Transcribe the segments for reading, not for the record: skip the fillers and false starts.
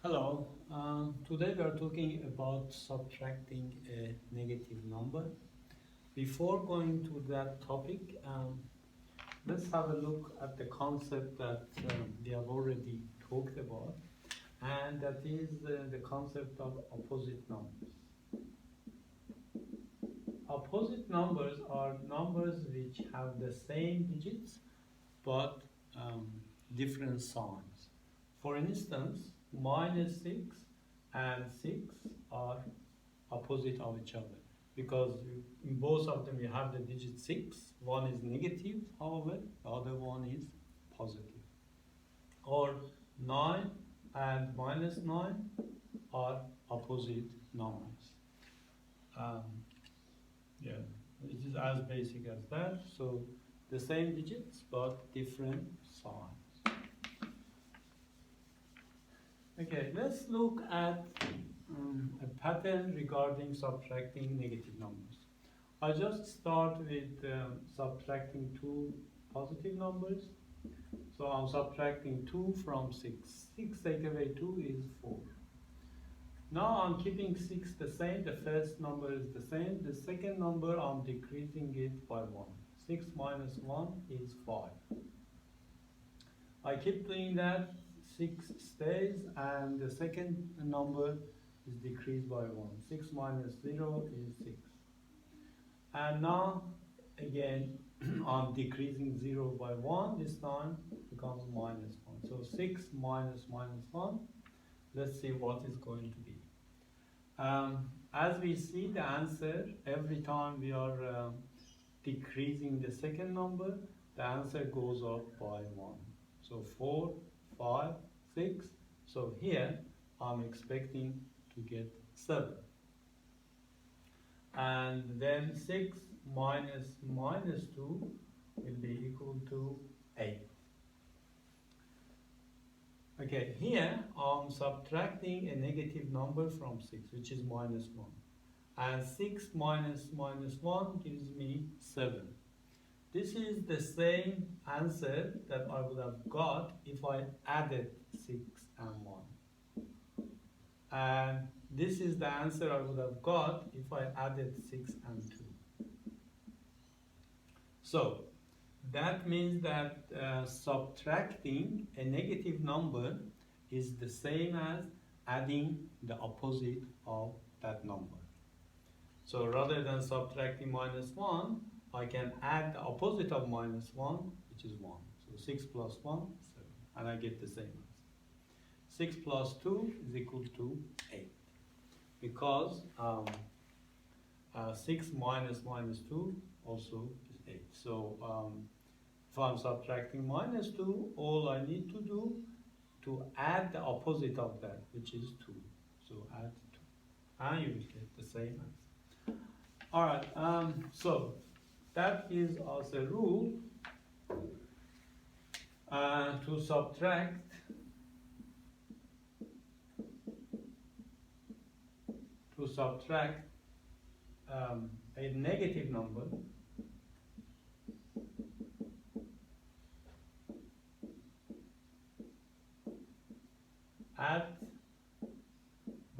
Hello, today we are talking about subtracting a negative number. Before going to that topic, let's have a look at the concept that we have already talked about, and that is the concept of opposite numbers. Opposite numbers are numbers which have the same digits but um, different signs. For instance, -6 and 6 are opposite of each other because in both of them you have the digit 6. One is negative, however, the other one is positive. Or 9 and -9 are opposite numbers. Um, yeah, it is as basic as that. So the same digits but different signs. Okay, let's look at a pattern regarding subtracting negative numbers. I just start with subtracting two positive numbers. So I'm subtracting 2 from 6. 6 take away 2 is 4. Now I'm keeping 6 the same. The first number is the same. The second number I'm decreasing it by 1. 6 minus 1 is 5. I keep doing that. 6 stays and the second number is decreased by 1. 6 minus 0 is 6. And now again I'm decreasing 0 by 1. This time becomes minus 1. So 6 minus 1. Let's see what is going to be. As we see the answer, every time we are decreasing the second number, the answer goes up by 1. So 4, 5, 6. So here I'm expecting to get 7. And then 6 minus -2 will be equal to 8. Okay, here I'm subtracting a negative number from 6, which is -1. And 6 minus -1 gives me 7. This is the same answer that I would have got if I added 6 and 1. And this is the answer I would have got if I added 6 and 2. So that means that subtracting a negative number is the same as adding the opposite of that number. So rather than subtracting -1, I can add the opposite of -1, which is 1. So 6 plus 1, 7. And I get the same answer. 6 plus 2 is equal to 8. Because 6 minus -2 also is 8. So if I'm subtracting -2, all I need to do to add the opposite of that, which is 2. So add 2. And you will get the same answer. Alright, so that gives us a rule to subtract a negative number at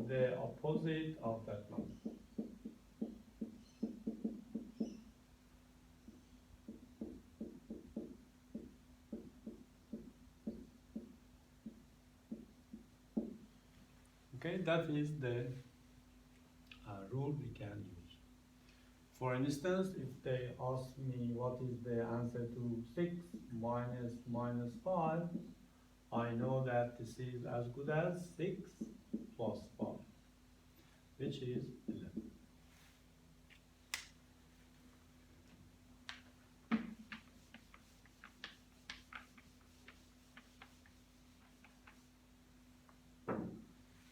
the opposite of that number. Okay, that is the rule we can use. For instance, if they ask me what is the answer to 6 minus -5, I know that this is as good as 6 plus 5, which is 11.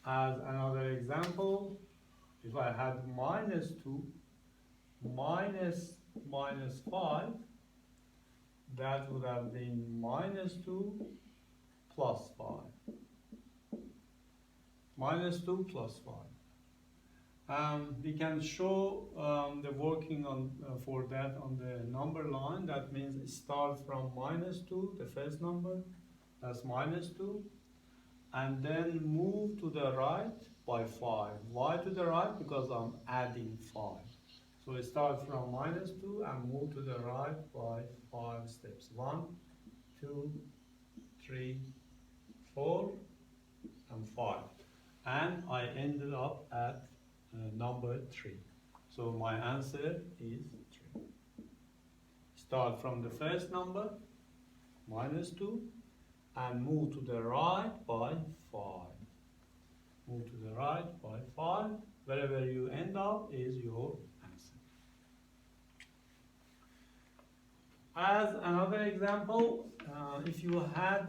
As another example, if I had -2 minus -5, that would have been -2 plus 5. -2 plus 5. We can show the working on for that on the number line. That means it starts from -2, the first number, that's -2. and then move to the right by 5. Why to the right? Because I'm adding 5. So I start from -2 and move to the right by 5 steps. 1, 2, 3, 4, and 5. And I ended up at number 3. So my answer is 3. Start from the first number, -2, and move to the right by 5. Move to the right by 5. Wherever you end up is your answer. As another example, if you had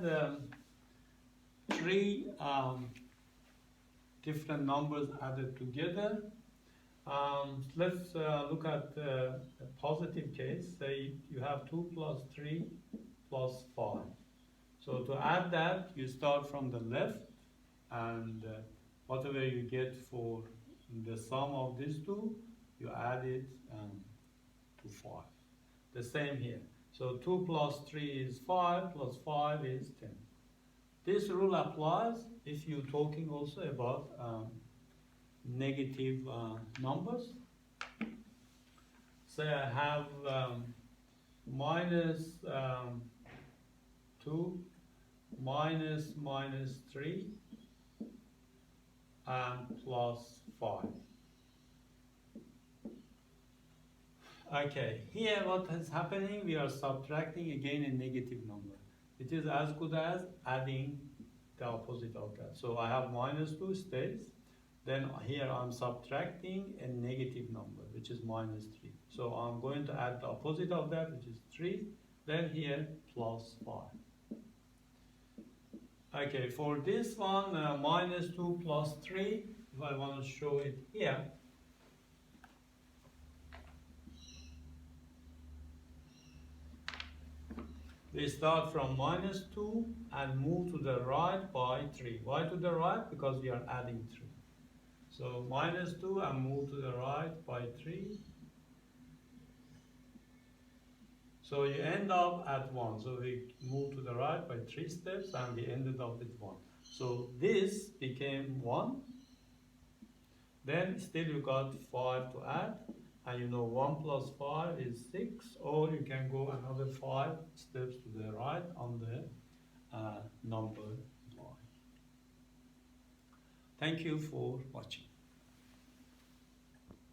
3 different numbers added together, let's look at a positive case. Say you have 2 plus 3 plus 5. So to add that, you start from the left, and whatever you get for the sum of these two, you add it to 5. The same here. So 2 plus 3 is 5, plus 5 is 10. This rule applies if you're talking also about negative numbers. Say I have minus 2 minus 3 and plus 5. Okay, here what is happening, we are subtracting again a negative number. It is as good as adding the opposite of that. So I have -2 stays, then here I'm subtracting a negative number, which is -3. So I'm going to add the opposite of that, which is 3, then here plus 5. Okay, for this one, -2 plus 3, if I want to show it here, we start from -2 and move to the right by 3. Why to the right? Because we are adding 3. So -2 and move to the right by 3. So you end up at 1. So we move to the right by 3 steps and we ended up with 1. So this became 1. Then still you got 5 to add. And you know 1 plus 5 is 6, or you can go another 5 steps to the right on the number line. Thank you for watching.